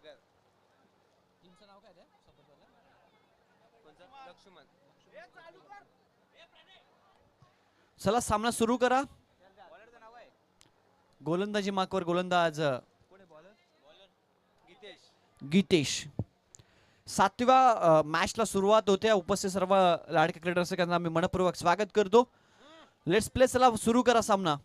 टीमचं नाव काय आहे लक्ष्मण. चला सामना सुरू करा. गोलंदाजी मार्कवर गोलंदाज गीतेश. 7व्या मॅचला सुरुवात होते. उपस्थित सर्व लाडके क्रीडरसिकांना मी मनपूर्वक स्वागत करतो. Let's play. चला सुरू करा सामना.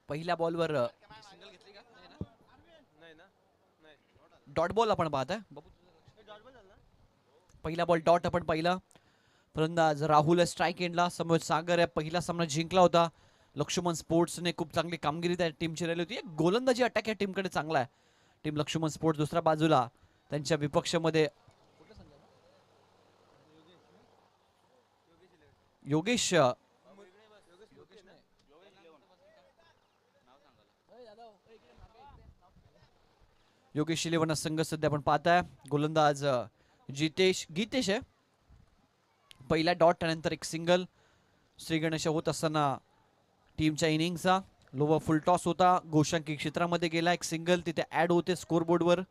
पहिल्या बॉलवर डॉट बॉल आपण पाहताय. पहिला बॉल डॉट आपण पाहिला. फलंदाज राहुल स्ट्राइक एंडला. समोर सागर आहे. पहिला सामना जिंकला होता. लक्ष्मण स्पोर्ट्सने खूप चांगली कामगिरी त्या टीमची राहिली होती. गोलंदाजी अटॅक या टीमकडे चांगला आहे. टीम लक्ष्मण स्पोर्ट्स दुसऱ्या बाजूला त्यांच्या विपक्षामध्ये योगेश योगेश इलेव्हन संघ सध्या आपण पाहताय. गोलंदाज गीतेश आहे. पहिला डॉट त्यानंतर एक सिंगल. श्रीगणेश होत असताना टीमच्या इनिंगचा लोवर फुल टॉस होता. गोशांकी क्षेत्रामध्ये गेला. एक सिंगल तिथे ऍड होते स्कोर बोर्डवर.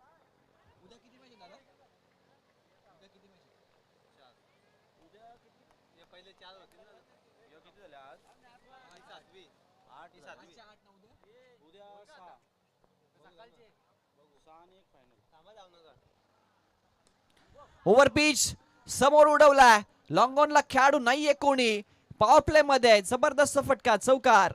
ओव्हर पिच समोर उडवलाय. लॉंग ऑनला खेळाडू नाहीये कोणी. पॉवर प्ले मध्ये जबरदस्त फटका. चौकार.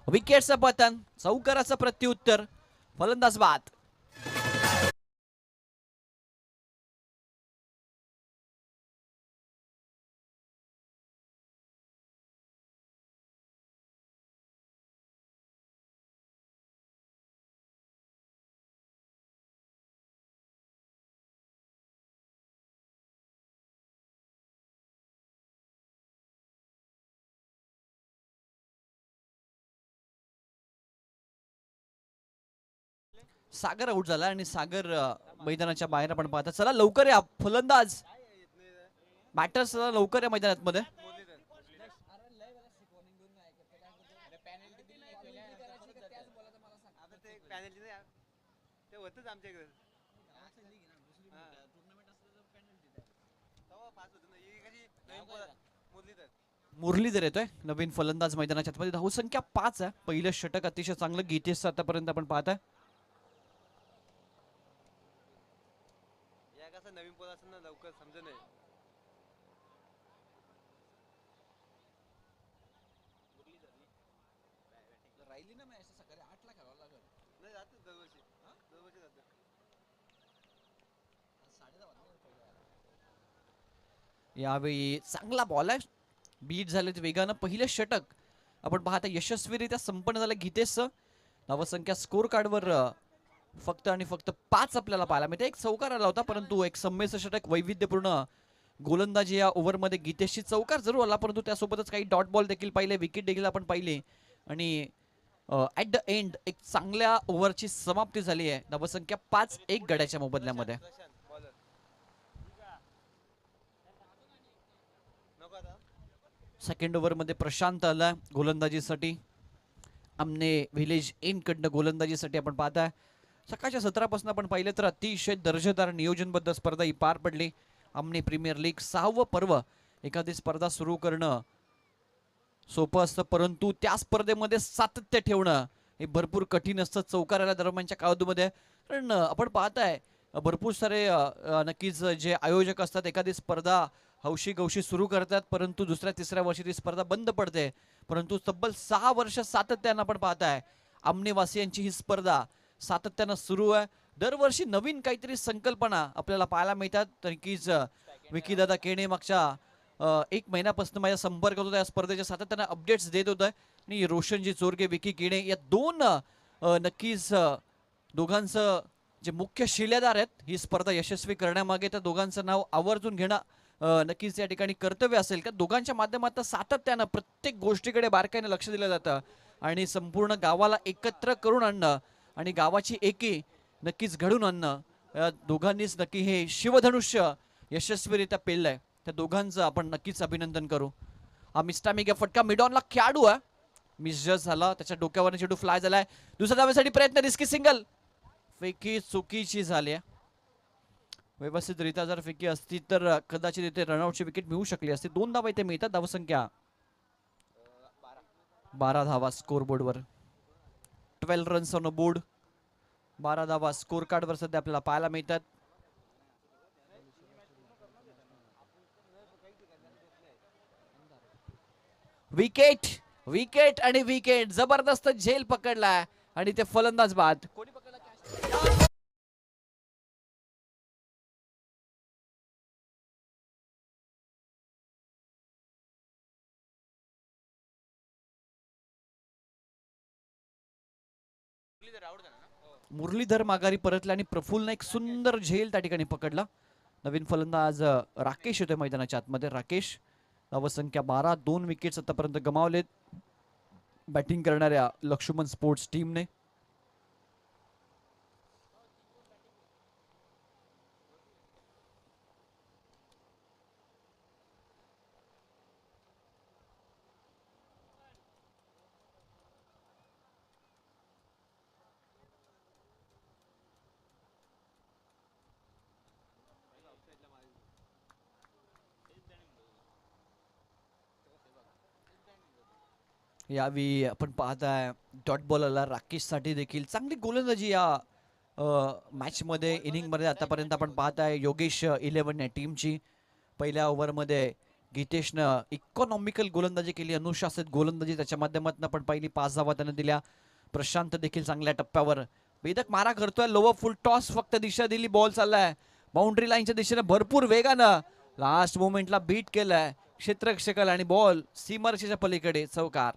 विकेटचं पतन. चौकाराचं प्रत्युत्तर. फलंदाज बाद. सागर आउट झाला आणि सागर मैदानाच्या बाहेर आपण पाहता. चला लवकर या फलंदाज बॅटर्स लवकर या मैदानात मध्ये. मुरलीधर येतोय नवीन फलंदाज मैदानाच्या आतमध्ये. धावसंख्या 5 आहे. पहिलं षटक अतिशय चांगलं गीतेश आतापर्यंत आपण पाहताय. नवीन पोर असेल ना लवकर समज नाही. राहिली ना मॅच सकाळी 8ला खेळावं लागेल. नाही जातो दरवर्षी जातो. यावेळी चांगला बॉल आहे. बीट झाले वेगानं. पहिलं षटक आपण पाहता यशस्वीरित्या संपन्न झालं गीतेशचं. धावसंख्या स्कोर कार्डवर फक्त आणि फक्त 5 आपल्याला पाहायला मिळते. एक चौकार आला होता परंतु एक संमेश्वर षटक वैविध्यपूर्ण गोलंदाजी या ओव्हरमध्ये गीतेशची. चौकार जरूर आला परंतु त्यासोबतच काही डॉट बॉल देखील पाहिले. विकेट देखील आपण पाहिले आणि ऍट द एंड एक चांगल्या ओव्हरची समाप्ती झाली आहे. धावसंख्या 5-1 गड्याच्या मोबदल्यामध्ये. सेकंड ओव्हर मध्ये प्रशांत आला गोलंदाजीसाठी. आमने व्हिलेज इन कडनं गोलंदाजीसाठी आपण पाहताय. सकाळच्या सत्रापासून आपण पाहिलं तर अतिशय दर्जेदार नियोजनबद्ध स्पर्धा ही पार पडली. आमने प्रीमियर लीग 6वं पर्व. एखादी स्पर्धा सुरू करणं सोपं असतं परंतु त्या स्पर्धेमध्ये सातत्य ठेवणं हे भरपूर कठीण असतं चौकाराला दरम्यानच्या काळामध्ये. कारण आपण पाहताय भरपूर सारे नक्कीच जे आयोजक असतात एखादी स्पर्धा हौशी गौशी सुरू करतात परंतु दुसऱ्या तिसऱ्या वर्षी ती स्पर्धा बंद पडते. परंतु तब्बल 6 वर्ष सातत्यानं आपण पाहताय आमनेवासियांची ही स्पर्धा सातत्यानं सुरू आहे. दरवर्षी नवीन काहीतरी संकल्पना आपल्याला पाहायला मिळतात. नक्कीच विकीदादा केणे मागच्या एक महिन्यापासून माझ्या संपर्क होता, या स्पर्धेच्या सातत्यानं अपडेट्स देत होतं. आणि रोशनजी चोरगे, विकी किणे या दोन नक्कीच दोघांचं जे मुख्य शिलेदार आहेत ही स्पर्धा यशस्वी करण्यामागे त्या दोघांचं नाव आवर्जून घेणं नक्कीच या ठिकाणी कर्तव्य असेल. का दोघांच्या माध्यमातून सातत्यानं प्रत्येक गोष्टीकडे बारकाईने लक्ष दिलं जातं आणि संपूर्ण गावाला एकत्र करून आणणं आणि गावाची एकी नक्कीच घडून आणणं, या दोघांनीच नक्की हे शिवधनुष्य यशस्वीरित्या पेललंय. त्या दोघांचं आपण नक्कीच अभिनंदन करू. हा मिस्टामिक फटका मिडॉनला खेळाडू आहे, मिसजस्ट झाला, त्याच्या डोक्यावर चेंडू फ्लाय झालाय. दुसऱ्या धावेसाठी प्रयत्न, रिस्की सिंगल, फेकी चुकीची झाली. व्यवस्थितरित्या जर फेकी असती तर कदाचित इथे रनआउटची विकेट मिळू शकली असती. 2 धावा इथे मिळतात. धावसंख्या 12 धावा स्कोर बोर्डवर, 12 रन्स ऑन बोर्ड, 12 धावा स्कोर कार्डवर सध्या आपल्याला पाहायला मिळतात. विकेट विकेट आणि विकेट, जबरदस्त झेल पकडलाय आणि ते फलंदाज बाद. मुरलीधर माघारी परतला आणि प्रफुल्लने एक सुंदर झेल त्या ठिकाणी पकडला. नवीन फलंदाज राकेश होते मैदानाच्या आतमध्ये. राकेश, धावसंख्या 12, 2 विकेट्स आतापर्यंत गमावलेत बॅटिंग करणाऱ्या लक्ष्मण स्पोर्ट्स टीमने. यावेळी आपण पाहताय डॉट बॉलरला राकेश साठी देखील चांगली गोलंदाजी या मॅच मध्ये इनिंग मध्ये आतापर्यंत आपण पाहताय. योगेश 11 या टीमची. पहिल्या ओव्हरमध्ये गीतेशनं इकॉनॉमिकल गोलंदाजी केली, अनुशासित गोलंदाजी, त्याच्या माध्यमातून आपण पहिली 5 धावा त्यानं दिल्या. प्रशांत देखील चांगल्या टप्प्यावर वेदक मारा करतोय. लोवर फुल टॉस फक्त दिशा दिली, बॉल चाललाय बाउंड्री लाईनच्या दिशेने भरपूर वेगानं, लास्ट मोमेंटला बीट केलाय क्षेत्ररक्षकाला आणि बॉल सीमारेषेच्या पलीकडे चौकार.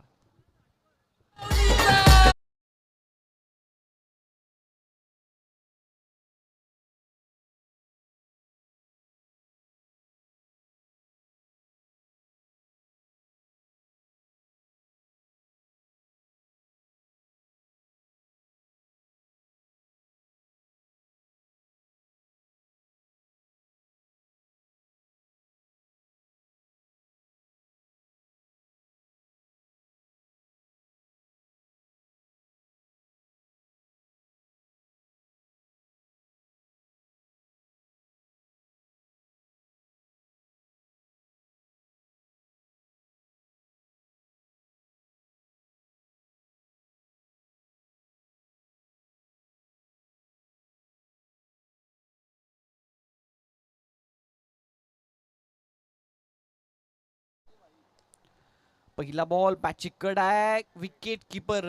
पहिला बॉल पॅची कड आहे, विकेट किपर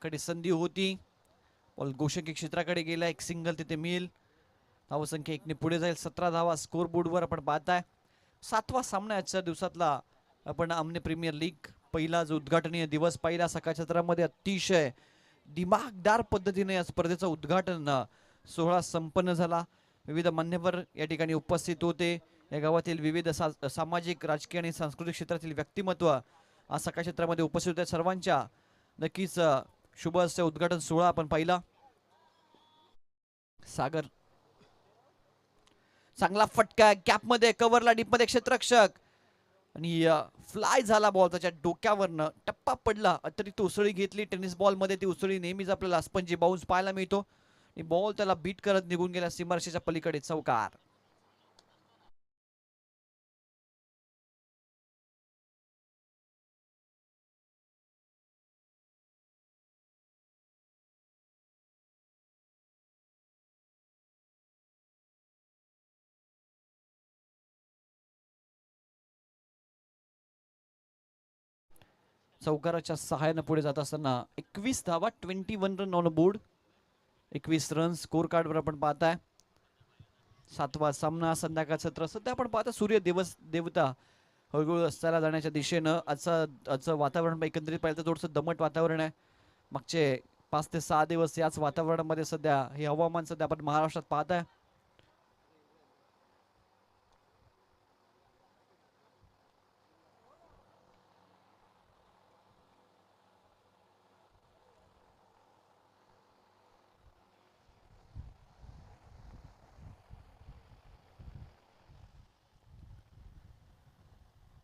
कडे संधी होती. बॉल गोषकी क्षेत्राकडे गेला, एक सिंगल तिथे मिळेल. धावसंख्या 1 ने पुढे जाईल. 17 धावा स्कोर बोर्डवर आपण पाहताय. 7वा सामना आजच्या दिवसातला आपण आमने प्रीमियर लीग पहिला जो उद्घाटनीय दिवस पाहिला. सकाळच्या सत्रामध्ये अतिशय दिमागदार पद्धतीने या स्पर्धेचं उद्घाटन सोहळा संपन्न झाला. विविध मान्यवर या ठिकाणी उपस्थित होते. या गावातील विविध सामाजिक, राजकीय आणि सांस्कृतिक क्षेत्रातील व्यक्तिमत्व आज सकाळ क्षेत्रामध्ये उपस्थित होते. सर्वांच्या नक्कीच शुभ असे उद्घाटन सोहळा आपण पाहिला. सागर, चांगला फटका गॅप मध्ये, कव्हरला डीप मध्ये क्षेत्ररक्षक आणि फ्लाय झाला बॉल त्याच्या डोक्यावरनं, टप्पा पडला. अतिरिक्त उसळी घेतली टेनिस बॉल मध्ये. ती उसळी नेहमीच आपल्याला स्पंजी बाउन्स पाहायला मिळतो आणि बॉल त्याला बीट करत निघून गेला सीमारेषेच्या पलीकडे चौकार. चौकाराच्या सहाय्याने पुढे जात असताना 21 धावा, 21 run on board, 21 run score कार्डवर आपण पाहताय. 7वा सामना संध्याकाळ सत्र. सध्या आपण पाहता सूर्य देवता हळूहळू रस्त्याला जाण्याच्या दिशेनं आजचं वातावरण एकंदरीत पाहिलं तर थोडंसं दमट वातावरण आहे. मागचे 5 ते 6 दिवस याच वातावरणामध्ये सध्या हे हवामान सध्या आपण महाराष्ट्रात पाहत आहे.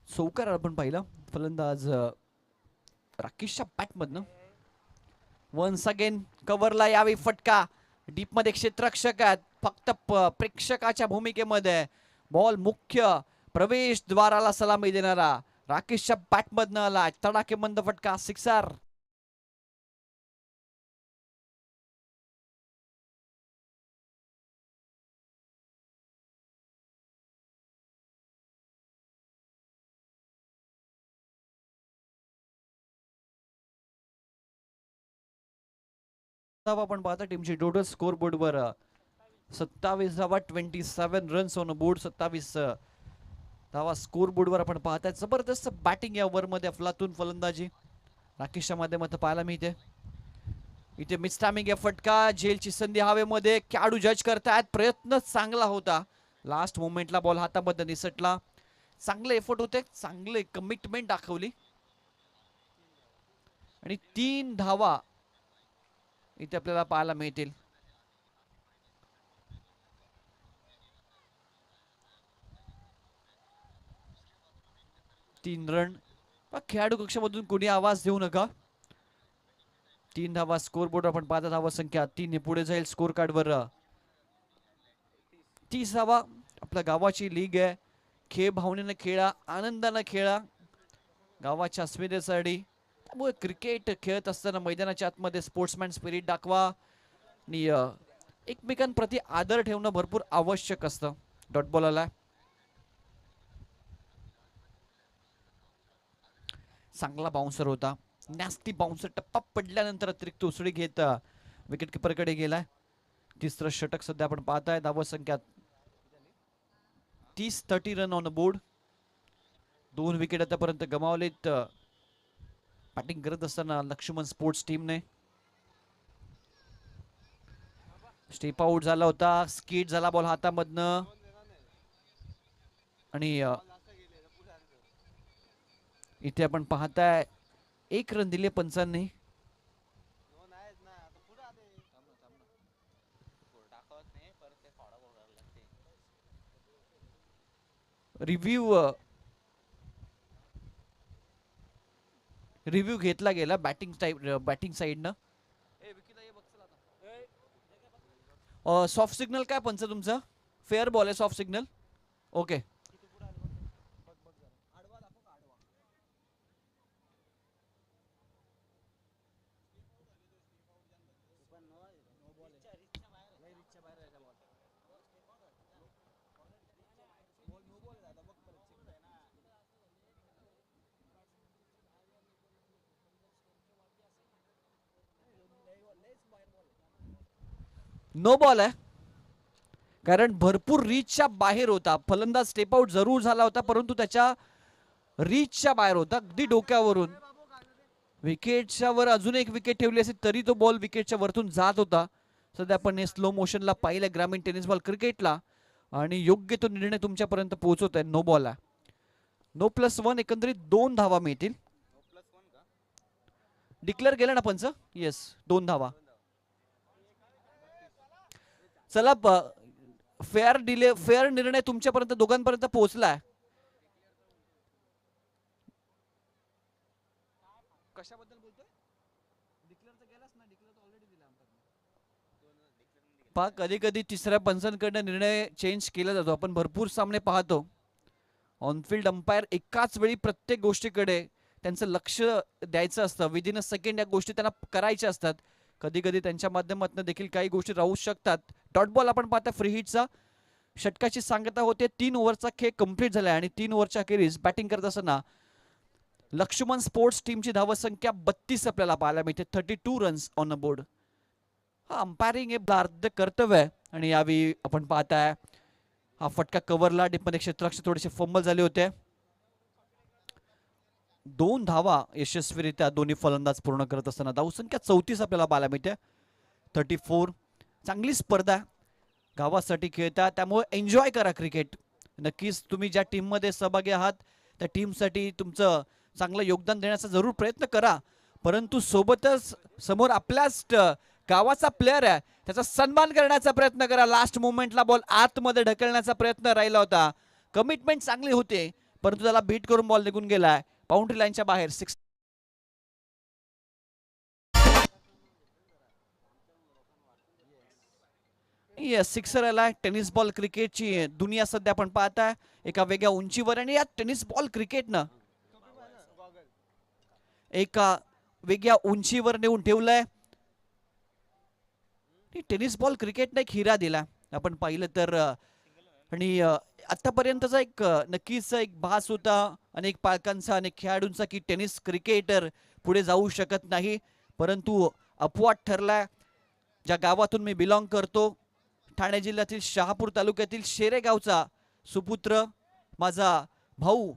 चौकार आपण पाहिलं फलंदाज राकेशच्या बॅटमधनं वन्स अगेन कव्हरला यावी फटका. डीप मध्ये क्षेत्ररक्षक आहेत, फक्त प्रेक्षकाच्या भूमिकेमध्ये बॉल मुख्य प्रवेश द्वाराला सलामी देणारा राकेशच्या बॅटमधनं आला तडाखेबंद फटका, सिक्सर. आपण पाहता टीमची टोटल स्कोर बोर्डवर 27 धावा, 27 रन्स ऑन बोर्ड. 27 धावा स्कोर बोर्डवर आपण पाहताय. जबरदस्त बॅटिंग या ओव्हर मध्ये अफलातून फलंदाजी राकेशच्या माध्यमातून पाहायला मिळते. इथे मिस टायमिंग या फटका, झेलची संधी हवेमध्ये, खेळाडू जज करतायत. प्रयत्न चांगला होता, लास्ट मोमेंटला बॉल हातामध्ये निसटला. चांगले एफर्ट होते, चांगले कमिटमेंट दाखवली आणि 3 धावा इथे आपल्याला पाहायला मिळतील. तीन रन. खेळाडू कक्षामधून कोणी आवाज देऊ नका. 3 धावा स्कोर बोर्ड आपण पाहता. धावा संख्या 3 पुढे जाईल स्कोर कार्ड वर. 30 धावा. आपल्या गावाची लीग आहे, खेळ भावनेनं खेळा, आनंदानं खेळा, गावाच्या अस्मितेसाठी. त्यामुळे क्रिकेट खेळत असताना मैदानाच्या आतमध्ये स्पोर्ट्समॅन स्पिरिट दाखवा आणि एकमेकांप्रती आदर ठेवणं भरपूर आवश्यक असतं. डॉट बॉल आला, चांगला बाउन्सर होता, नॅस्टी बाउन्सर. टप्पा पडल्यानंतर अतिरिक्त उसळी घेत विकेट किपरकडे गेलाय. तिसरं षटक सध्या आपण पाहताय. धावा संख्या 30 रन ऑन बोर्ड. 2 विकेट आतापर्यंत गमावलेत बॅटिंग करत असताना लक्ष्मण स्पोर्ट्स टीमने. स्टेप आउट झाला होता, स्किट झाला बॉल हातामधनं आणि इथे आपण पाहताय 1 रन दिले पंचांनी. रिव्ह्यू घेतला गेला बॅटिंग साइडनं. सॉफ्ट सिग्नल काय पंच तुमचं? फेअर बॉल आहे, soft signal. Okay. No ball आहे, कारण भरपूर रीचच्या बाहेर होता. फलंदाज स्टेप आउट जरूर झाला होता, परंतु त्याच्या रीचच्या बाहेर होता, अगदी डोक्यावरून. विकेटच्या वर अजून एक विकेट ठेवली असेल तरी तो बॉल विकेटच्या वरतून जात होता. सध्या आपण स्लो मोशनला पाहिलं ग्रामीण टेनिस बॉल क्रिकेटला आणि योग्य तो निर्णय तुमच्यापर्यंत पोहोचवत आहे. नो बॉल आहे. नो +1. एकंदरीत 2 धावा मिळतील. डिक्लेअर केलं ना पंच? येस, 2 धावा. चला, फेअर निर्णय तुमच्यापर्यंत दोघांपर्यंत पोहोचलाय. कशाबद्दल बोलतोय? डिक्लेअर तर केलास ना? डिक्लेअर तर ऑलरेडी दिला आमचा. कधी कधी तिसऱ्या पंचांकडनं निर्णय चेंज केला जातो. आपण भरपूर सामने पाहतो, ऑनफिल्ड अंपायर एकाच वेळी प्रत्येक गोष्टीकडे त्यांचं लक्ष द्यायचं असतं. विदिन अ सेकंड या गोष्टी त्यांना करायच्या असतात. कधी कधी त्यांच्या माध्यमातून देखील काही गोष्टी राहू शकतात. डॉट बॉल आपण पाहता फ्री हिटचा. षटकाची सांगता होते 3 ओव्हरचा खेळ कंप्लीट झाला आणि 3 ओव्हरच्या अखेरीस बॅटिंग करत असताना लक्ष्मण स्पोर्ट्स टीमची धावसंख्या 32 आपल्याला पाहायला मिळते. 32 रन्स ऑन अ बोर्ड. हा अंपायरिंग हे अर्ध कर्तव्य आहे आणि यावेळी आपण पाहताय हा फटका कव्हरला. डीपमध्ये क्षेत्ररक्षक थोडेसे फंबल झाले होते. 2 धावा यशस्वीरित्या दोन्ही फलंदाज पूर्ण करत असताना धावसंख्या 34 आपल्याला पाहायला मिळते. 34. चांगली स्पर्धा गावासाठी खेळता, त्यामुळे एन्जॉय करा क्रिकेट. नक्कीच तुम्ही ज्या टीममध्ये सहभागी आहात त्या टीमसाठी तुमचं चांगलं योगदान देण्याचा जरूर प्रयत्न करा, परंतु सोबतच समोर आपल्याच गावाचा प्लेअर आहे त्याचा सन्मान करण्याचा प्रयत्न करा. लास्ट मोमेंटला बॉल आतमध्ये ढकलण्याचा प्रयत्न राहिला होता. कमिटमेंट चांगली होते, परंतु त्याला बीट करून बॉल निघून गेलाय बाउंड्री लाईनच्या बाहेर. 6. सिक्सर आलाय. टेनिस बॉल क्रिकेटची दुनिया सध्या आपण पाहताय एका वेगळ्या उंचीवर, आणि या टेनिस बॉल क्रिकेटनं एका वेगळ्या उंचीवर नेऊन ठेवलंय. टेनिस बॉल क्रिकेटने एक हिरा दिला आपण पाहिलं तर, आणि आतापर्यंतचा एक नक्कीच एक भास होता अनेक पालकांचा अनेक खेळाडूंचा की टेनिस क्रिकेटर पुढे जाऊ शकत नाही, परंतु अपवाद ठरलाय. ज्या गावातून मी बिलॉंग करतो, ठाणे जिल्ह्यातील शहापूर तालुक्यातील शेरेगावचा सुपुत्र माझा भाऊ,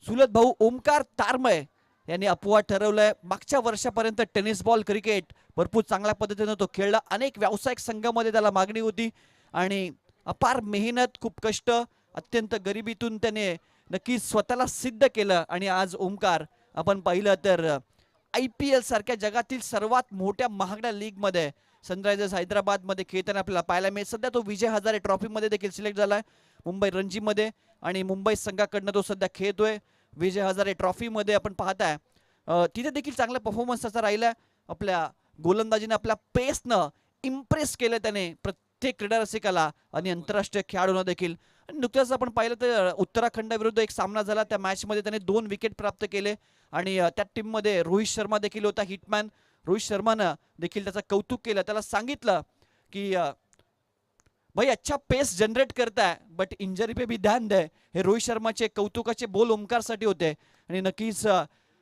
चुलत भाऊ ओमकार तारमय यांनी अपवाद ठरवलंय. मागच्या वर्षापर्यंत टेनिस बॉल क्रिकेट भरपूर चांगल्या पद्धतीने तो खेळला. अनेक व्यावसायिक संघामध्ये त्याला मागणी होती आणि अपार मेहनत, खूप कष्ट, अत्यंत गरिबीतून त्याने नक्कीच स्वतःला सिद्ध केलं. आणि आज ओमकार आपण पाहिलं तर IPL सारख्या जगातील सर्वात मोठ्या महागड्या लीगमध्ये सनरायझर्स हैदराबादमध्ये खेळताना आपल्याला पाहायला मिळेल. सध्या तो विजय हजारे ट्रॉफीमध्ये देखील सिलेक्ट झालाय मुंबई रणजीमध्ये, आणि मुंबई संघाकडनं तो सध्या खेळतोय विजय हजारे ट्रॉफीमध्ये. आपण पाहताय तिथे देखील चांगला परफॉर्मन्स त्याचा राहिला. आपल्या गोलंदाजीने आपल्या पेसनं इम्प्रेस केलं त्याने प्रत्येक क्रीडा रसिकाला आणि आंतरराष्ट्रीय खेळाडूंना देखील. आणि नुकत्याच आपण पाहिलं तर उत्तराखंडाविरुद्ध एक सामना झाला, त्या मॅचमध्ये त्याने 2 विकेट प्राप्त केले, आणि त्या टीममध्ये रोहित शर्मा देखील होता हिटमॅन. रोहित शर्मानं देखील त्याचं कौतुक केलं, त्याला सांगितलं की भाई अच्छा पेस जनरेट करता है बट इंजरी पे भी ध्यान दे. हे रोहित शर्माचे कौतुकाचे बोल ओमकारसाठी होते, आणि नक्कीच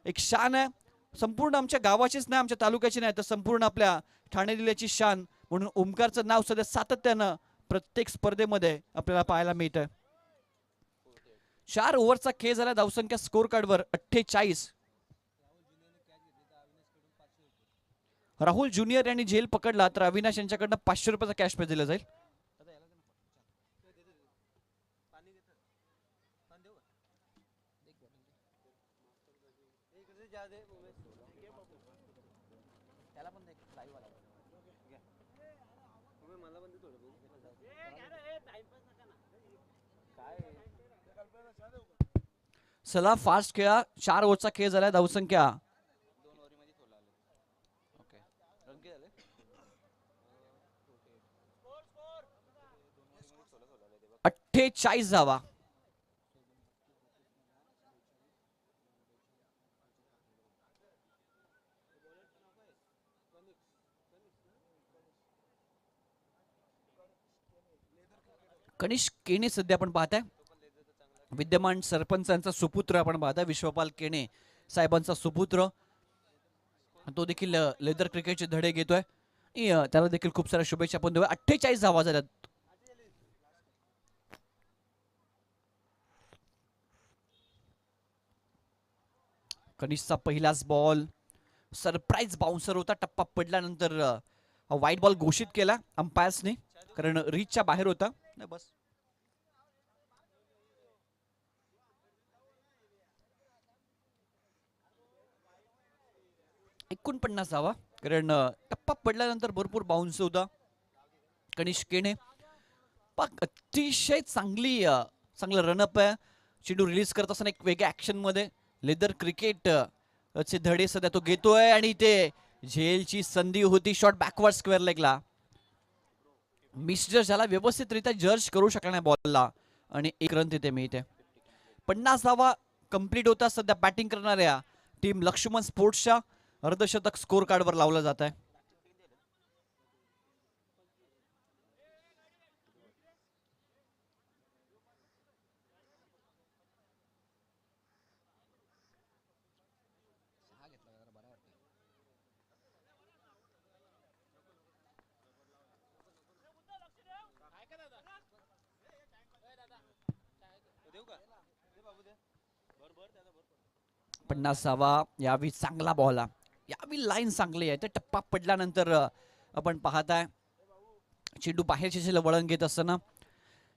एक शान आहे संपूर्ण आमच्या गावाचीच नाही, आमच्या तालुक्याची नाही, तर संपूर्ण आपल्या ठाणे जिल्ह्याची शान म्हणून ओमकारचं नाव सध्या सातत्यानं प्रत्येक स्पर्धेमध्ये आपल्याला पाहायला मिळतं. 4 ओव्हरचा खेळ झाला. धावसंख्या स्कोर कार्डवर 48. राहुल ज्युनियर यांनी झेल पकडला तर अविनाश यांच्याकडनं 500 रुपयाचा कॅश प्राइज दिला जाईल. चला फास्ट खेळा. 4 ओव्हरचा खेळ झाला. धावसंख्या 48 धावा. कनिष्क केणे सध्या आपण पाहताय विद्यमान सरपंचांचा सुपुत्र, आपण पाहताय विश्वपाल केणे साहेबांचा सुपुत्र, तो देखील लेदर क्रिकेटचे धडे घेतोय. त्याला देखील खूप साऱ्या शुभेच्छा आपण देऊया. 48 धावा झाल्यात. कनिष्कचा पहिलाच बॉल सरप्राईज बाउन्सर होता. टप्पा पडल्यानंतर व्हाईट बॉल घोषित केला अंपायर्सने, कारण रीचच्या बाहेर होता. बस 49 धावा, कारण टप्पा पडल्यानंतर भरपूर बाउन्स होता. कनिष्क केणे अतिशय चांगलं रनअप आहे. चेंडू रिलीज करत असताना एक वेगळ्या ऍक्शन मध्ये लेदर क्रिकेट चे धडे सध्या तो घेतोय, आणि ते झेलची संधी होती. शॉट बॅकवर्ड स्क्वेअर लेगला मिसजज झाला, व्यवस्थितरित्या जज करू शकला नाही बॉलला, आणि 1 रन तिथे मिळते. 50 धावा कंप्लीट होता. सध्या बॅटिंग करणाऱ्या टीम लक्ष्मण स्पोर्ट्सच्या अर्धशतक स्कोर कार्डवर लावलं जात आहे. 50 धावा. यावी चांगला बॉल, यावी लाईन चांगली आहे. ते टप्पा पडल्यानंतर आपण पाहताय चेंडू बाहेरच्या दिशेला वळण घेत असताना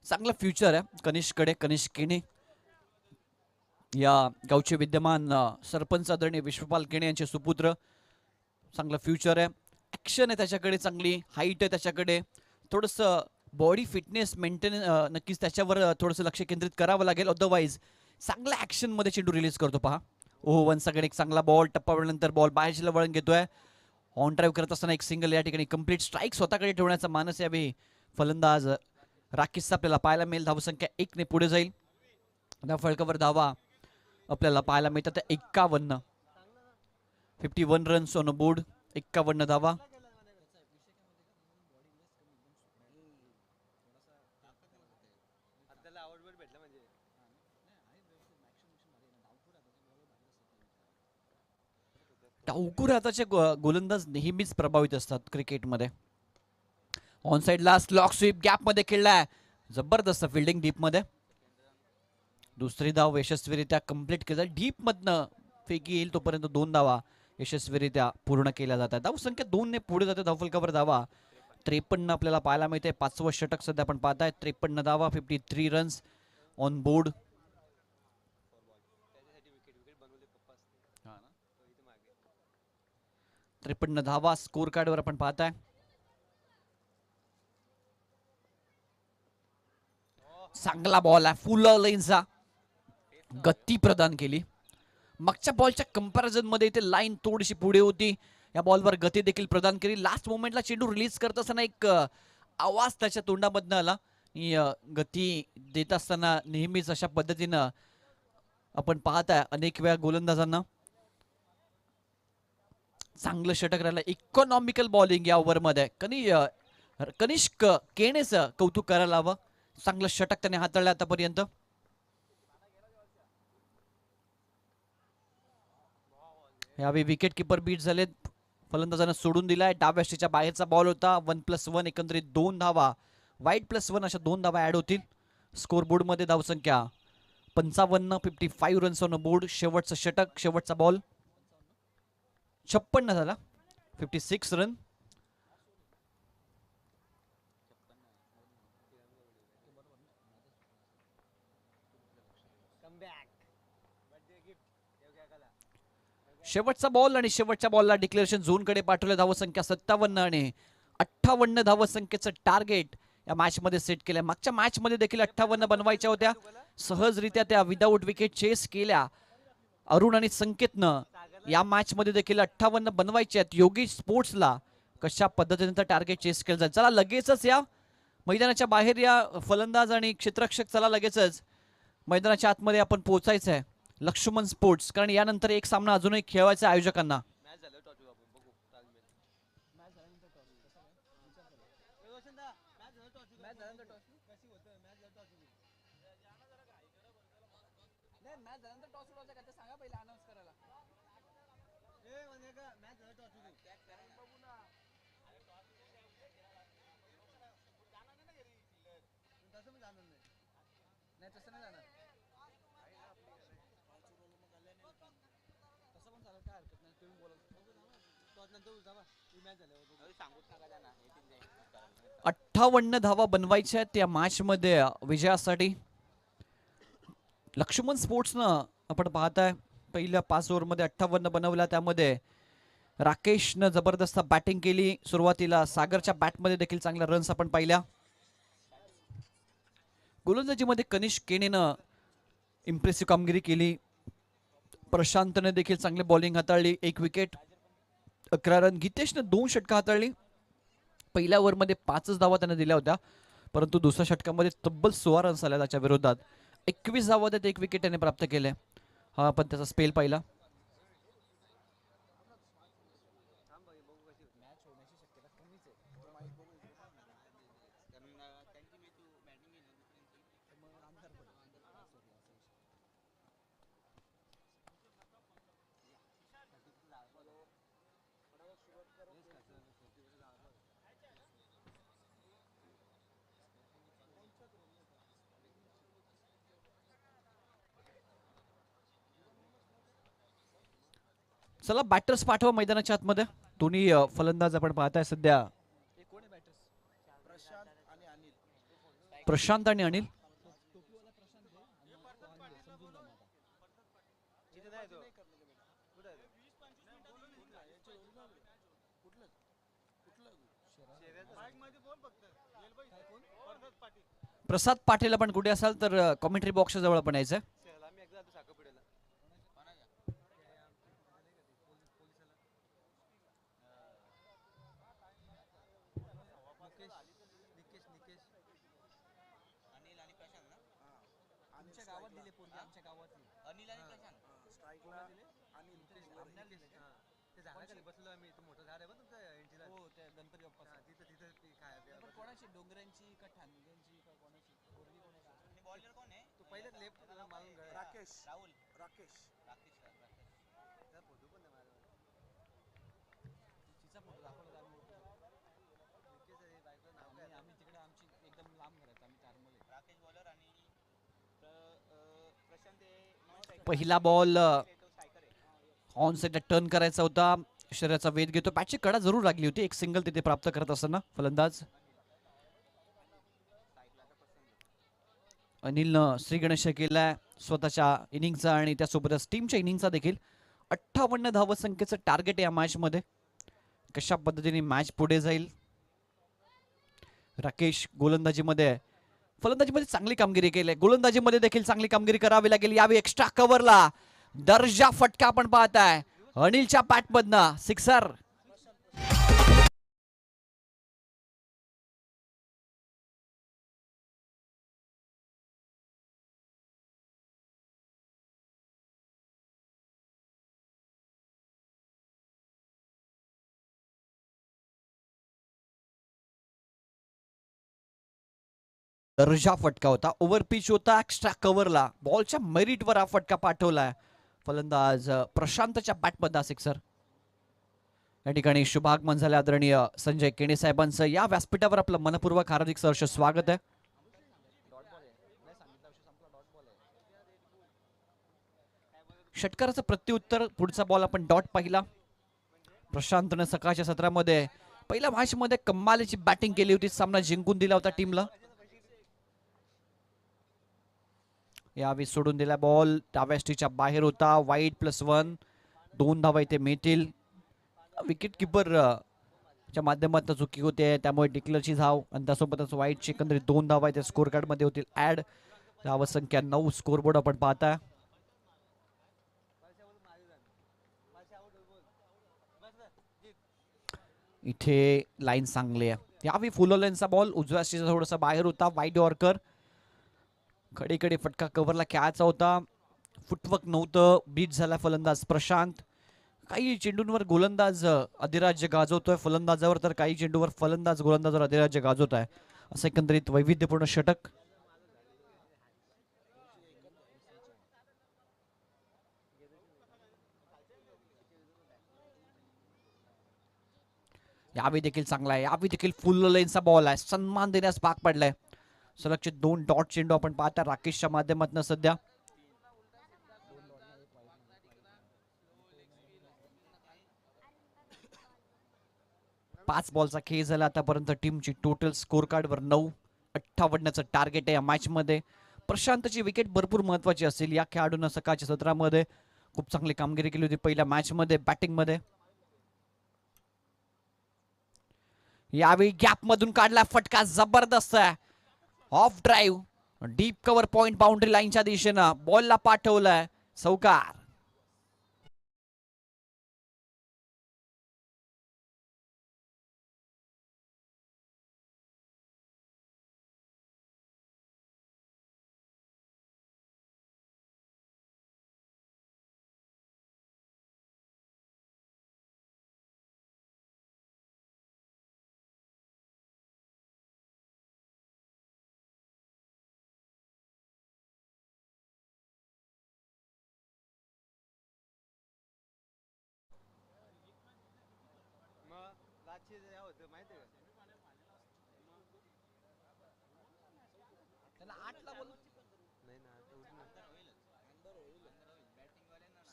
चांगलं फ्युचर आहे कनिष्कडे. कनिष्क केणे या गावचे विद्यमान सरपंच आदरणीय विश्वपाल केणे यांचे सुपुत्र. चांगलं फ्युचर आहे, ॲक्शन आहे त्याच्याकडे, चांगली हाईट आहे त्याच्याकडे. थोडंसं बॉडी फिटनेस मेंटेन नक्कीच त्याच्यावर थोडंसं लक्ष केंद्रित करावं लागेल. अदरवाईज चांगल्या ॲक्शनमध्ये चेंडू रिलीज करतो पहा. ओह, वन सगळे एक चांगला बॉल, टप्पावल्यानंतर बॉल बाहेरच्या वळण घेतोय. ऑन ड्राईव्ह करत असताना एक सिंगल या ठिकाणी कंप्लीट स्ट्राईक स्वतःकडे ठेवण्याचा मानस यावे फलंदाज राकेशचा आपल्याला पाहायला मिळेल. धावसंख्या 1 ने पुढे जाईल. फळकावर धावा आपल्याला पाहायला मिळतात 51. 51 रन्स ऑन बोर्ड, 51 धावा. डावखुर हाताचे गोलंदाज नेहमीच प्रभावित असतात क्रिकेटमध्ये. ऑन साइडला स्लॉक स्वीप गॅप मध्ये खेळलाय, जबरदस्त फिल्डिंग डीप मध्ये. दुसरी धाव यशस्वीरित्या कंप्लीट केली. डीप मधनं फेकी येईल तोपर्यंत 2 धावा यशस्वीरित्या पूर्ण केल्या जातात. धावसंख्या 2 ने पुढे जाते. धावफलकावर धावा 53 आपल्याला पाहायला मिळते. 5वं षटक सध्या आपण पाहताय. 53 धावा, 53 रन्स ऑन बोर्ड. त्रेपन्न धावा स्कोर कार्डवर आपण पाहताय. चांगला बॉल आहे, फुल लाईनचा गती प्रदान केली. मागच्या बॉलच्या कंपॅरिझन मध्ये इथे लाईन थोडीशी पुढे होती. या बॉलवर गती देखील प्रदान केली. लास्ट मोमेंटला चेंडू रिलीज करत असताना एक आवाज त्याच्या तोंडामधनं आला. गती देत असताना नेहमीच अशा पद्धतीनं आपण पाहताय अनेक वेळा गोलंदाजांना चांगलं षटक राहिलं. इकॉनॉमिकल बॉलिंग या ओव्हरमध्ये कनिष्क केणेचं कौतुक करायला हवं. चांगलं षटक त्याने हाताळलं आतापर्यंत. यावेळी विकेट किपर बीट झालेत. फलंदाजानं सोडून दिलाय. डाव्या ष्टीच्या बाहेरचा बॉल होता. 1+1 एकंदरीत 2 धावा, वाईट +1 अशा 2 धावा ऍड होतील. स्कोर बोर्ड मध्ये धावसंख्या 55, 55 रन्स ऑन बोर्ड. शेवटचं षटक, शेवटचा बॉल 56 झाला, 56 रन. शेवटचा बॉल आणि शेवटच्या बॉलला डिक्लेरेशन झोन कडे पाठवलं. धावसंख्या 57 आणि 58 धावसंख्येचं टार्गेट या मॅच मध्ये सेट केलं. मागच्या मॅच मध्ये देखील 58 बनवायच्या होत्या. सहजरित्या त्या विदाऊट विकेट चेस केल्या अरुण आणि संकेतनं. या मॅच मध्ये देखील 58 बनवायचे आहेत. योगेश स्पोर्ट्सला कशा पद्धतीने टार्गेट चेस केलं जाईल. चला लगेचच या मैदानाच्या बाहेर या फलंदाज आणि क्षेत्ररक्षक. चला लगेचच मैदानाच्या आतमध्ये आपण पोहोचायचं आहे लक्ष्मण स्पोर्ट्स, कारण यानंतर एक सामना अजूनही खेळवायचा आहे आयोजकांना. सांगू 58 धावा बनवायच्या आहेत या मॅच मध्ये विजयासाठी. लक्ष्मण स्पोर्ट्सनं आपण पाहताय पहिल्या 5 ओव्हरमध्ये 58 बनवल्या. त्यामध्ये राकेशनं जबरदस्त बॅटिंग केली. सुरुवातीला सागरच्या बॅटमध्ये देखील चांगल्या रन्स आपण पाहिल्या. गोलंदाजीमध्ये कनिष्क केणेनं इम्प्रेसिव्ह कामगिरी केली. प्रशांतने देखील चांगली बॉलिंग हाताळली. 1 विकेट, 11 रन. गीतेशनं 2 षटकं हाताळली. पहिल्या ओव्हरमध्ये 5 धावा त्याने दिल्या होत्या, परंतु दुसऱ्या षटकामध्ये तब्बल 16 रन्स आल्या त्याच्या विरोधात. 21 धावा त्यात 1 विकेट त्याने प्राप्त केले. हा आपण त्याचा स्पेल पाहिला. चला बॅटर्स पाठवा मैदानाच्या आतमध्ये. दोन्ही फलंदाज आपण पाहताय सध्या, हे कोण आहे बॅटर्स? प्रशांत आणि अनिल. प्रशांत आणि अनिल. टोपीवाला प्रशांत आहे आणि तो अनिल आहे. समजून जा माझा. इथे नाही तो. कुठं आहे तो? याचे original आहे. कुठलं? कुठलं? माईकमध्ये बोल फक्त. काय कोण? प्रसाद पाटील. प्रसाद पाटील आपण कुठे असाल तर कॉमेंट्री बॉक्सच्या जवळ पण यायचं. आम्ही एकदा जातो साखरपुड्याला. अनिल आणि प्रशांत ना? आमच्या गावात दिले पोरगे, आमच्या गावातले. अनिल आणि प्रशांत स्ट्राईकला अनिल ते झाडाखाली बसलो आम्ही. तो मोठं झाड आहे बघ तुमच्या एंट्रीला. हो, त्या गणपती बाप्पा तिथं काय पण कोणाची डोंगरांची का ठाणग्यांची का कोणाची पोरगी कोणाची? आणि बॉलर कोण आहे? तो पहिलेच लेफ्ट मारून गया. राकेश. राहुल. राकेश. राकेश. त्या फोटो पण नाही माझ्याकडे. तिचा फोटो दाखवला आम्ही. आम्ही तिकडे आमची एकदम लांब घर आहेत. आम्ही तारमले. राकेश बॉलर आणि प्रशांत पहिला बॉल ऑन साइड टर्न करायचा होता. शरीराचा वेध घेतो. बॅटची कडा जरूर लागली होती. एक सिंगल तिथे प्राप्त करत असताना फलंदाज अनिलनं श्रीगणेश केलाय स्वतःच्या इनिंगचा आणि त्यासोबतच टीमच्या इनिंगचा देखील. 58 धावसंख्येचं टार्गेट आहे या मॅच मध्ये. कशा पद्धतीने मॅच पुढे जाईल. राकेश गोलंदाजीमध्ये, फलंदाजीमध्ये चांगली कामगिरी केली. गोलंदाजीमध्ये देखील चांगली कामगिरी करावी लागेल. यावी एक्स्ट्रा कव्हरला दर्जा फटका आपण पाहताय अनिलच्या बॅटमधनं. सिक्सर. दर्जा फटका होता. ओव्हर पिच होता. एक्स्ट्रा कव्हरला बॉलच्या मेरिटवर हा फटका पाठवलाय फलंदाज प्रशांतच्या बॅटमधला सिक्सर. या ठिकाणी शुभागमन झाले आदरणीय संजय केणे साहेबांचं. या व्यासपीठावर आपलं मनपूर्वक हार्दिक सहर्ष स्वागत आहे. षटकाराचं प्रत्युत्तर. पुढचा बॉल आपण डॉट पाहिला. प्रशांतनं सकाळच्या सत्रामध्ये पहिल्या मॅच मध्ये कमालीची बॅटिंग केली होती. सामना जिंकून दिला होता टीमला. यावेळी सोडून दिला बॉल डाव्या स्टीच्या बाहेर होता. वाईड +1. 2 धावा इथे मिळतील. विकेट किपर च्या माध्यमातून चुकी होते त्यामुळे डिक्लरची धाव आणि त्यासोबतच वाईडची एकंदरीत 2 धावा इथे स्कोर कार्ड मध्ये होतील ऍड. धावसंख्या 9 स्कोरबोर्ड आपण पाहता. इथे लाईन चांगली आहे. यावेळी फुल लाईनचा बॉल उजव्या स्टीचा थोडासा बाहेर होता. Wide yorker. कडे फटका कव्हरला खेळायचा होता. फुटवर्क नव्हतं. बीट झाला फलंदाज प्रशांत. काही चेंडूंवर गोलंदाज अधिराज्य गाजवतोय फलंदाजावर, तर काही चेंडूवर फलंदाज गोलंदाजावर अधिराज्य गाजवत आहे. असं एकंदरीत वैविध्यपूर्ण षटक. यावेळी देखील चांगला आहे. यावेळी देखील फुल लेनचा बॉल आहे. सन्मान देण्यास भाग पडलाय. सलगचे 2 डॉट चेंडू आपण पाहता राकेशच्या माध्यमातून सध्या. 5 बॉलचा खेळ झाला आतापर्यंत. टीमची टोटल स्कोर कार्डवर 9-58चं टार्गेट आहे या मॅच मध्ये. प्रशांतची विकेट भरपूर महत्वाची असेल. या खेळाडूंना सकाळच्या सत्रामध्ये खूप चांगली कामगिरी केली होती पहिल्या मॅच मध्ये बॅटिंग मध्ये. यावेळी गॅप मधून काढला फटका जबरदस्त आहे. Of drive deep cover point boundary लाईनच्या दिशेनं बॉलला पाठवलाय चौकार.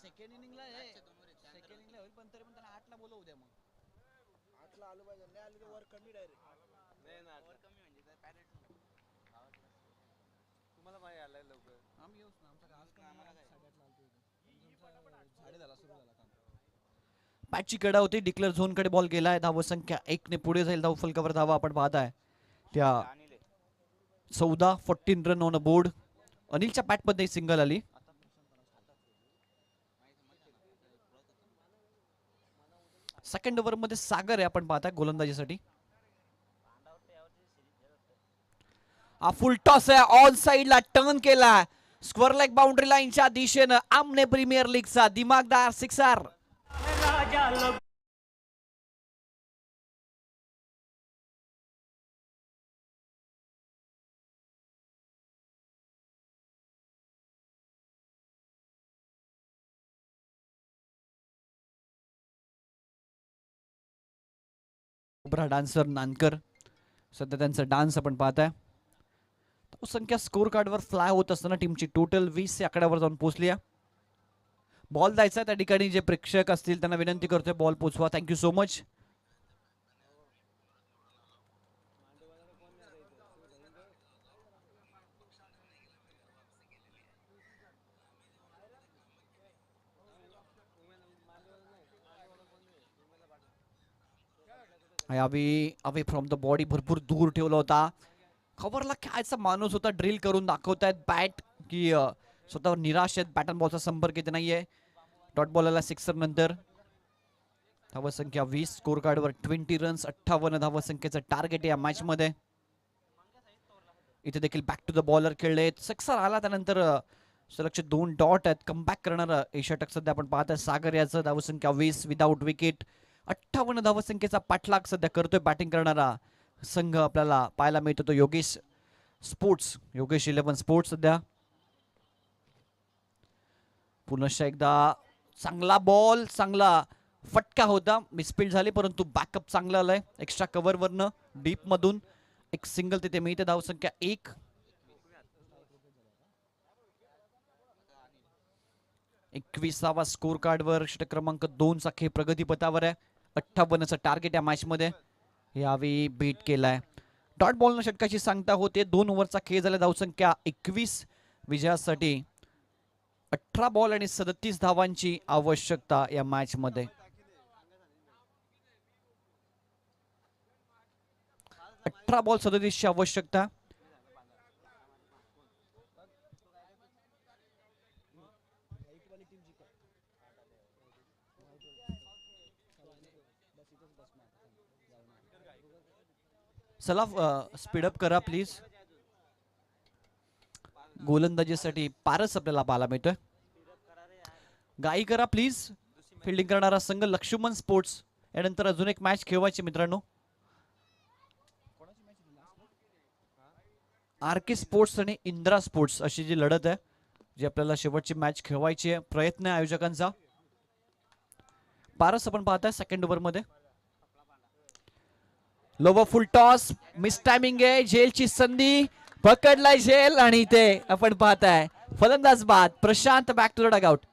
सेकंड इनिंगला चांगले होईल, पण तरी पण त्यांना 8ला बोलवू द्या मग. 8ला आलो पाहिजे, नाही आले तर वर कमी डायरेक्ट. नाही ना वर कमी म्हणजे पॅरेंट्स तुम्हाला माहिती आलाय लवकर. आम्ही येऊच ना, आमचा आज पण आम्हाला काय? 8:30ला आलतो इथे. झाडे झाला सुरू झाला काम. मॅचची कडा होती, डिक्लेअर झोन कडे बॉल गेलाय. धाव संख्या 1 ने पुढे जाईल. धाव फलकावर धावा आपण पाहताय त्या 14 रन ऑन अ बोर्ड. अनिलच्या बॅटमध्ये सिंगल आली. सेकंड ओव्हर मध्ये सागर आहे आपण पाहताय गोलंदाजीसाठी. हा फुल टॉस आहे, ऑन साइडला टर्न केला. स्क्वेअर लेग बाउंड्री लाईनच्या दिशेनं आमने प्रीमियर लीगचा दिमागदार सिक्सर. डान्सर नानकर सध्या त्यांचा डान्स आपण पाहताय. संख्या स्कोर कार्डवर फ्लाय होत असताना टीमची टोटल 20 या आकड्यावर जाऊन पोहोचली आहे. बॉल द्यायचा त्या ठिकाणी जे प्रेक्षक असतील त्यांना विनंती करतोय बॉल पोचवा. Thank you so much. Away from the body भरपूर दूर ठेवला होता. खबरला कायचा माणूस होता, ड्रिल करून दाखवतायत बॅट की स्वतःवर निराश आहेत. बॅट अँड बॉलचा संपर्क इथे नाहीये. डॉट बॉल आला सिक्सर नंतर. धावा संख्या 20, स्कोर कार्डवर 20 रन्स, 58 धावा संख्येचं टार्गेट या मॅच मध्ये. इथे देखील बॅक टू द बॉलर खेळले, सिक्सर आला त्यानंतर सलगचे 2 डॉट आहेत. कमबॅक करणारा षटक सध्या आपण पाहतोय सागर याचं. धावा संख्या 20 विदाउट विकेट. 58 धावा संख्येचा पाठलाग सध्या करतोय बॅटिंग करणारा संघ आपल्याला पाहायला मिळतो तो योगेश 11 स्पोर्ट्स सध्या. पुनश्च एकदा चांगला बॉल, चांगला फटका होता, मिसफील्ड झाली परंतु बॅकअप चांगला आलाय. एक्स्ट्रा कव्हर वरनं डीप मधून एक सिंगल तिथे मिळते. धाव संख्या 1. 21वा स्कोर कार्डवर षटक क्रमांक 2 चा खेळ प्रगतीपथावर आहे. 58चं टार्गेट या मॅच मध्ये यावेळी बीट केलाय. डॉट बॉलनं षटकाची सांगता होते. 2 ओव्हरचा खेळ झाला. धाव संख्या 21 विजयासाठी 18 बॉल आणि 37 धावांची आवश्यकता या मॅच मध्ये. 18 बॉल 37 ची आवश्यकता. चला स्पीडअप करा प्लीज. गोलंदाजीसाठी पारस आपल्याला पाहायला मिळतोय. गाई करा प्लीज. फिल्डिंग करणारा संघ लक्ष्मण स्पोर्ट्स. यानंतर अजून एक मॅच खेळवायची मित्रांनो. आरके स्पोर्ट्स आणि इंद्रा स्पोर्ट्स अशी जी लढत आहे, जी आपल्याला शेवटची मॅच खेळवायची आहे. प्रयत्न आहे आयोजकांचा. पारस आपण पाहताय सेकंड ओव्हर मध्ये. लोवर फुल टॉस, मिस टायमिंग आहे. झेलची संधी, पकडलाय झेल आणि इथे आपण पाहताय फलंदाज बाद. Prashant back to the dugout.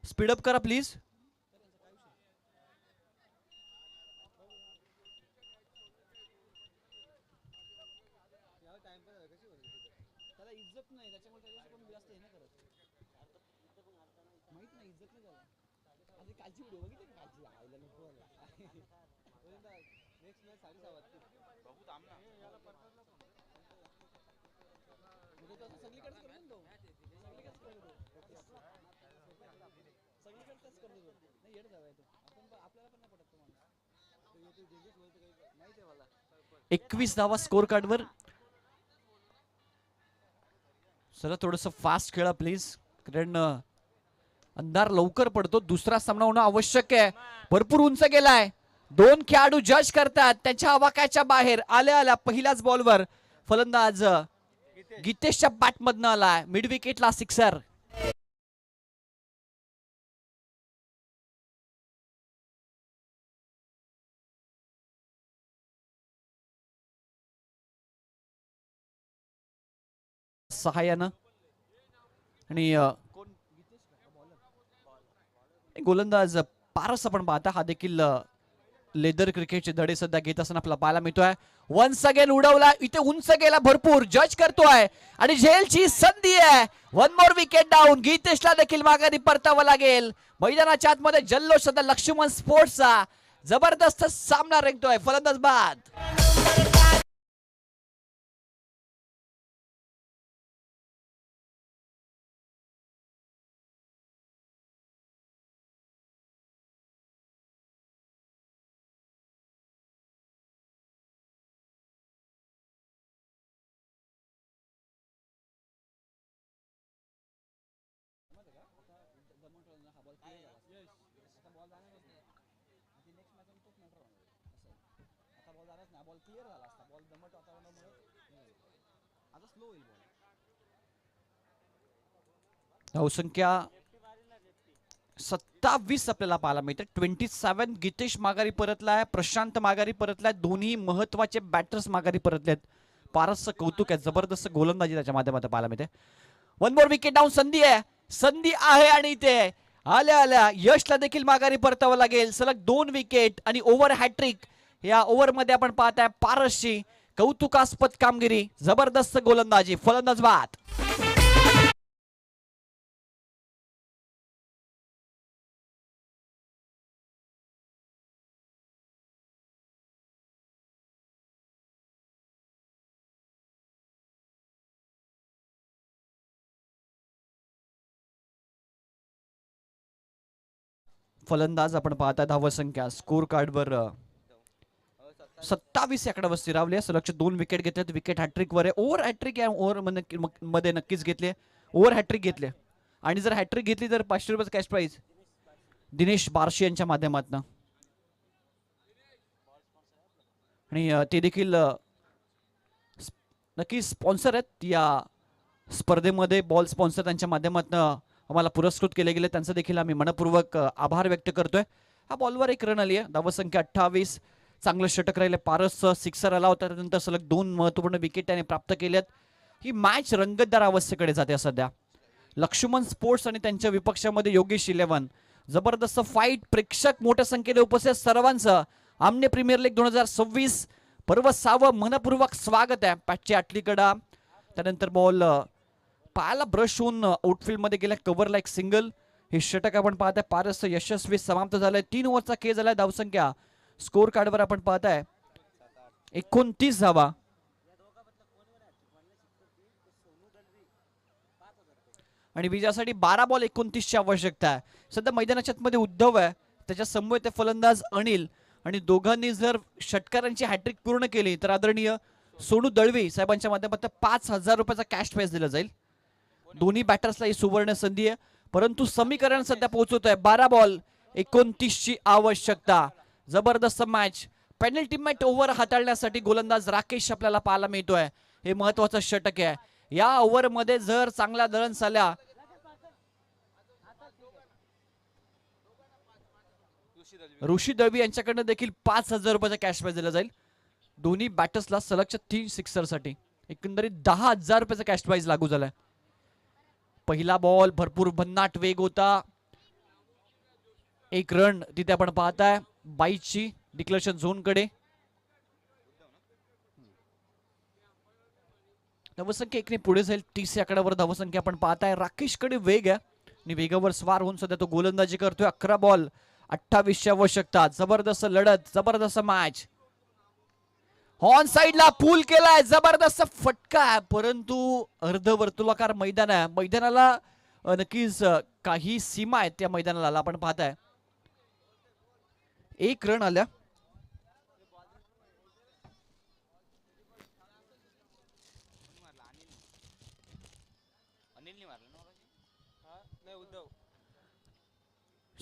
Speed up करा प्लीज. एकवीस धावा स्कोर कार्डवर. चला थोडस फास्ट खेळा प्लीज, कारण अंधार लवकर पडतो, दुसरा सामना होणं आवश्यक आहे. भरपूर उंच गेलाय, 2 खेळाडू जज करतात, त्यांच्या आवाक्याच्या बाहेर आल्या पहिल्याच बॉलवर फलंदाज गीतेशच्या बॅटमधनं आलाय, मिड विकेटला सिक्सर. सहाय्यानं आणि गोलंदाज पारस आपण पाहता, हा देखील लेदर क्रिकेटचे धडे सध्या घेत असताना आपल्याला पाहायला मिळतोय. वन्स अगेन उडवला, इथे उंच गेला, भरपूर जज करतोय आणि झेलची संधी आहे. 1 मोर विकेट डाऊन. गीतेशला देखील माघारी परतावं लागेल. मैदानाच्या आतमध्ये जल्लोष सध्या लक्ष्मण स्पोर्ट्सचा. जबरदस्त सामना रंगतोय. फलंदाज बाद. धावसंख्या 27 आपल्याला पाहायला मिळते. 27. गीतेश माघारी परतलाय, प्रशांत माघारी परतलाय, दोन्ही महत्वाचे बॅटर्स माघारी परतलेत. पारसचं कौतुक आहे, जबरदस्त गोलंदाजी त्याच्या माध्यमातून पाहायला मिळते. 1 मोर विकेट डाऊन. संधी आहे आणि इथे आल्या यशला देखील माघारी परतावं लागेल. सलग 2 विकेट आणि ओव्हर हॅट्रिक. या ओव्हर मध्ये आपण पाहताय पारसची कौतुकास्पद कामगिरी, जबरदस्त गोलंदाजी. फलंदाज बाद. फलंदाज आपण पाहता, धावसंख्या स्कोर कार्डवर 27 आकडावर स्थिरावली. सलगचे 2 विकेट घेतलेत. विकेट हॅट्रिक वर आहे. ओव्हर हॅट्रिक या ओव्हर मध्ये नक्कीच घेतले. ओव्हर हॅट्रिक घेतले आणि जर हॅट्रिक घेतली तर 500 रुपये कॅश प्राइज दिनेश बारशी यांच्या माध्यमातून. आणि ते देखील नक्की स्पॉन्सर आहेत या स्पर्धेमध्ये. बॉल स्पॉन्सर त्यांच्या माध्यमातून आम्हाला पुरस्कृत केले गेले, त्यांचा देखील आम्ही मनपूर्वक आभार व्यक्त करतोय. हा बॉलवर 1 रन आली आहे. धावसंख्या 28. चांगलं षटक राहिले. पारस सिक्सर आला होता, त्यानंतर सलग 2 महत्वपूर्ण विकेट त्याने प्राप्त केल्यात. ही मॅच रंगतदार अवस्थेकडे जाते सध्या. लक्ष्मण स्पोर्ट्स आणि त्यांच्या विपक्षामध्ये योगेश 11. जबरदस्त फाईट. प्रेक्षक मोठ्या संख्येने उपस्थित सर्वांचं आमने प्रीमियर लीग 2026 पर्व 6 मनपूर्वक स्वागत आहे. पॅचची आटली कडा, त्यानंतर बॉल पायाला ब्रश होऊन आउटफील्ड मध्ये गेल्या. कव्हरला 1 सिंगल. हे षटक आपण पाहताय पारस यशस्वी समाप्त झालंय. 3 ओव्हरचा खेळ झालाय. धावसंख्या स्कोर कार्डवर आपण पाहताय 29 धावा. आणि विजयासाठी 12 बॉल 29 ची आवश्यकता आहे. सध्या मैदानाच्या आतमध्ये उद्धव आहे, त्याच्या समोर ते फलंदाज अनिल, आणि दोघांनी जर षटकारांची हॅट्रिक पूर्ण केली तर आदरणीय सोनू दळवी साहेबांच्या माध्यमातून 5,000 रुपयाचा कॅश प्राइज दिला जाईल. दोन्ही बॅटर्सला ही सुवर्ण संधी आहे, परंतु समीकरण सध्या पोहोचवत आहे. 12 बॉल 29 ची आवश्यकता. जबरदस्त मॅच. पेनल्टी मॅट ओव्हर हाताळण्यासाठी गोलंदाज राकेश आपल्याला पाहायला मिळतोय. हे महत्वाचं षटक आहे. या ओव्हर मध्ये जर चांगल्या दळण आल्या ऋषी दळवी यांच्याकडनं देखील 5,000 रुपयाचा कॅश प्राइज दिला जाईल. दोन्ही बॅटर्सला सलगच्या 3 सिक्सर साठी एकंदरीत 10,000 रुपयाचा कॅश प्राइज लागू झालाय. पहिला बॉल भरपूर भन्नाट वेग होता. 1 रन तिथे आपण पाहताय 22ची डिक्लेरेशन झोन कडे. धावसंख्या 1 ने पुढे जाईल. 30 आकड्यावर धावसंख्या आपण पाहताय. राकेश कडे वेग आहे आणि वेगावर स्वार होऊन सध्या तो गोलंदाजी करतोय. 11 बॉल 28 ची आवश्यकता. जबरदस्त लढत, जबरदस्त मॅच. ऑन साइडला पूल केलाय. जबरदस्त फटका आहे, परंतु अर्धवर्तुळाकार मैदान आहे. मैदानाला नक्कीच काही सीमा आहेत त्या मैदानाला. आपण पाहताय 1 रन आल्या.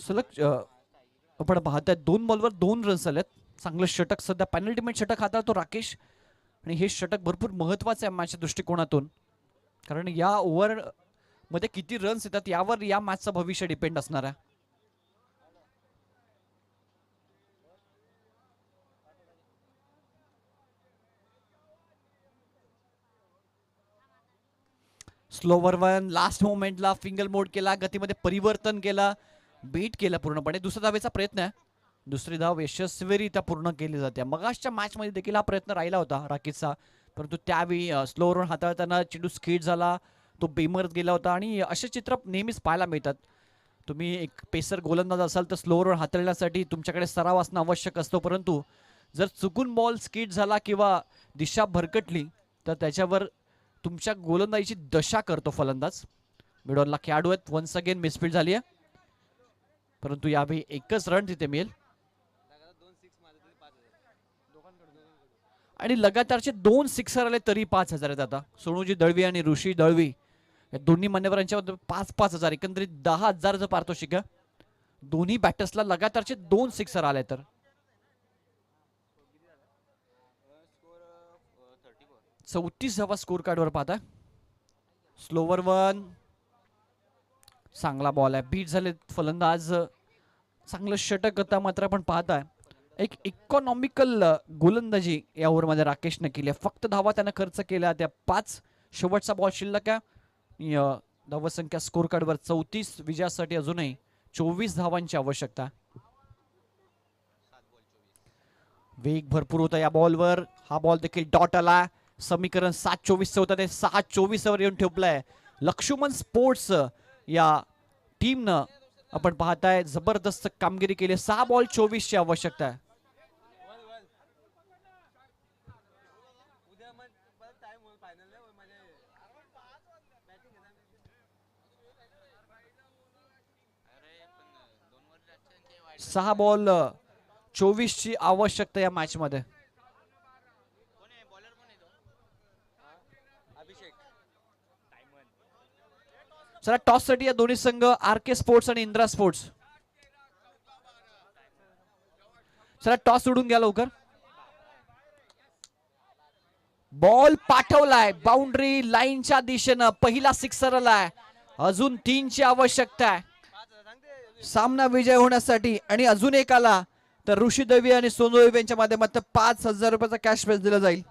सलग आपण पाहताय 2 बॉलवर 2 रन्स आलेत. चांगलं षटक सध्या पेनल्टीमेट षटक हाताळतो राकेश आणि हे षटक भरपूर महत्वाचं आहे मॅचच्या दृष्टिकोनातून, कारण या ओव्हर मध्ये किती रन्स येतात यावर या मॅचचं भविष्य डिपेंड असणार आहे. स्लोवर वन लास्ट मोमेंटला फिंगल मोड केला, गतीमध्ये परिवर्तन केला, बीट केला पूर्णपणे. दुसऱ्या धावेचा प्रयत्न आहे, दुसरी धाव यशस्वीरित्या पूर्ण केली जाते. मगाशच्या मॅच मध्ये देखील हा प्रयत्न राहिला होता राकेशचा, परंतु त्यावेळी स्लोवर वन हाताळताना चेंडू स्किड झाला, तो बेमरत गेला होता. आणि असे चित्र नेहमीच पाहायला मिळतात. तुम्ही एक पेसर गोलंदाज असाल तर स्लोवर वन हाताळण्यासाठी तुमच्याकडे सराव असणं आवश्यक असतो, परंतु जर चुकून बॉल स्किड झाला किंवा दिशा भरकटली तर त्याच्यावर तुमच्या गोलंदाजीची दशा करतो फलंदाज. मिडॉनला खेळाडू आहेत, वन्स अगेन मिसफील्ड झाली आहे, परंतु यावेळी एकच रन तिथे मिळेल. आणि लगातारचे 2 सिक्सर आले तरी 5,000 आहेत. आता सोनूजी दळवी आणि ऋषी दळवी या दोन्ही मान्यवरांच्या 5,000 एकंदरीत 10,000चं पारितोषिक आहे. दोन्ही बॅटर्सला लगातारचे 2 सिक्सर आले तर 34 धावा स्कोर कार्डवर पाहता. स्लोवर वन चांगला बॉल आहे, बीट झाले फलंदाज, चांगलं षटक होता. मात्र आपण पाहताय एक इकॉनॉमिकल गोलंदाजी या ओव्हरमध्ये राकेशने केली आहे. फक्त धावा त्यानं खर्च केल्या त्या 5. शेवटचा बॉल शिल्लक आहे. धावसंख्या स्कोर कार्डवर 34. विजयासाठी अजूनही 24 धावांची आवश्यकता. वेग भरपूर होता या बॉलवर. हा बॉल देखील डॉट आला. समीकरण 7-24 होतं ते 6-24 वर येऊन ठेवलंय. लक्ष्मण स्पोर्ट्स या टीमनं आपण पाहताय जबरदस्त कामगिरी केली. 6 बॉल 24 ची आवश्यकता आहे. सहा बॉल 24 ची आवश्यकता या मॅच मध्ये. चला टॉस साठी या दोन्ही संघ आर.के. स्पोर्ट्स आणि इंद्रा स्पोर्ट्स. चला टॉस उडून घ्या लवकर. बॉल पाठवलाय बाउंड्री लाईनच्या दिशेनं. पहिला सिक्सर आलाय. अजून 3 ची आवश्यकता आहे सामना विजय होण्यासाठी. आणि अजून एक आला तर ऋषी दळवी आणि सोनू दळवी यांच्या माध्यमातून 5,000 रुपयाचा कॅश प्राइज दिला जाईल.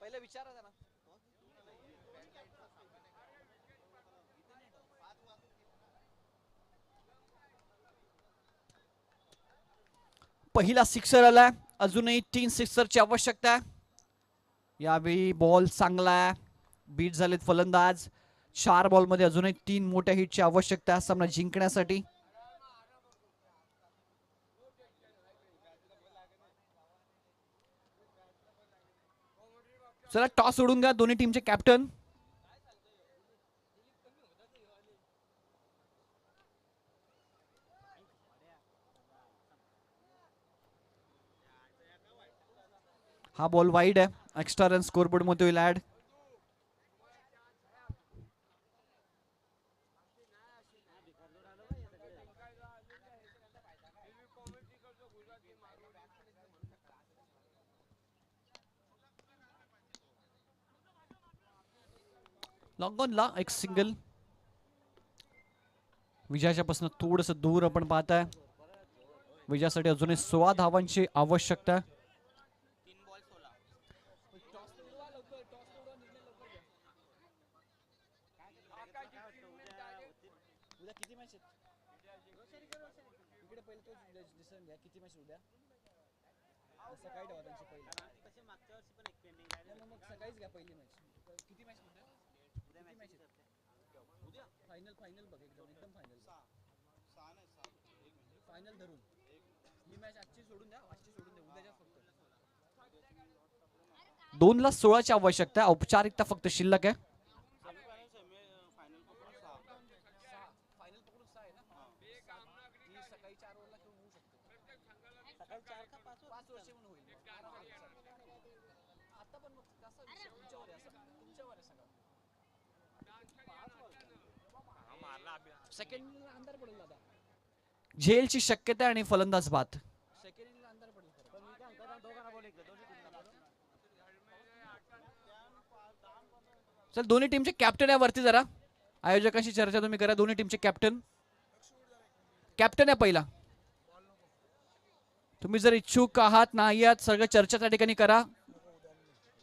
पहिले विचारा जरा. पहिला सिक्सर आला. अजूनही 3 सिक्सरची आवश्यकता आहे. यावेळी बॉल चांगला आहे. बीट झालेत फलंदाज. 4 बॉल मध्ये अजूनही 3 मोठ्या हिटची आवश्यकता आहे सामना जिंकण्यासाठी. चला टॉस सोडून घ्या दोन्ही टीमचे कॅप्टन. हा बॉल वाईड आहे. एक्स्ट्रा रन स्कोरबोर्ड मध्ये होईल ऍड. लॉंग ऑन ला एक सिंगल. विजयाच्या पासून थोडस दूर आपण पाहताय. विजयासाठी अजूनही 16 धावांची आवश्यकता. फायनल धरून ही मॅच आजची सोडून द्या. आजची सोडून द्या. उद्याच्या फक्त 2 ला 16 ची आवश्यकता आहे. औपचारिकता फक्त शिल्लक आहे. सकाळी 4 ओव्हरला खेळून होऊ शकतो. सकाळी 4 का 5 5 वर्ष म्हणून होईल मग. आता पण मग कसं विषय तुमच्यावर आहे, असं तुमच्यावर आहे सगळं. सेकंड इनिंगला अंधार पडेल दादा. झेलची शक्यता आणि फलंदाज बाद. सेकंड इनिंगला अंधार पडेल खरं. पण मी काय म्हणतो दोघांना बोल इकडे दोन्ही टीमला बोल. चल दोन्ही टीमचे कॅप्टन आहे वरती जरा. आयोजकांशी चर्चा तुम्ही करा. दोन्ही टीमचे कॅप्टन आहे पहिला. तुम्ही जर इच्छुक आहात नाही आहात सगळं चर्चा त्या ठिकाणी करा.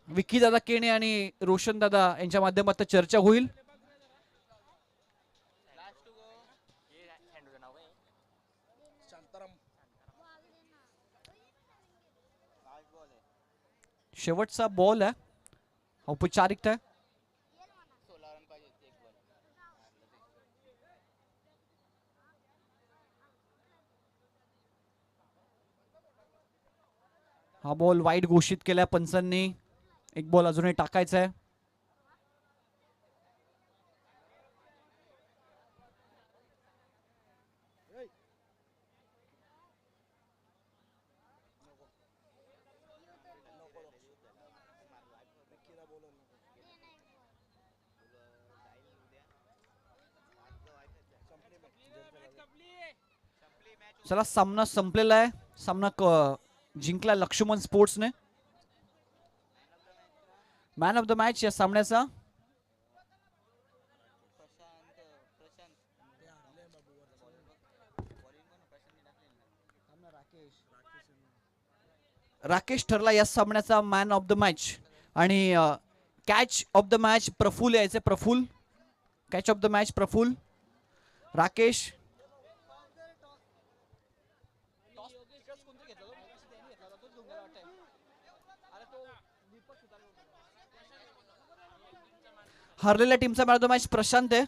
विकी दादा केणे आणि रोशन दादा यांच्या माध्यमातून चर्चा होईल. शेवटचा बॉल आहे. औपचारिकता आहे. हा बॉल वाईड घोषित केला पंचांनी. एक बॉल अजूनही टाकायचा आहे. चला सामना संपलेला आहे. सामना जिंकला लक्ष्मण स्पोर्ट्सने. मॅन ऑफ द मॅच या सामन्याचा राकेश ठरला या सामन्याचा मॅन ऑफ द मॅच. आणि catch of the match Praful यायचे. Praful catch of the match Praful. Rakesh हरलेल्या टीमचा man of the match Prashant आहे.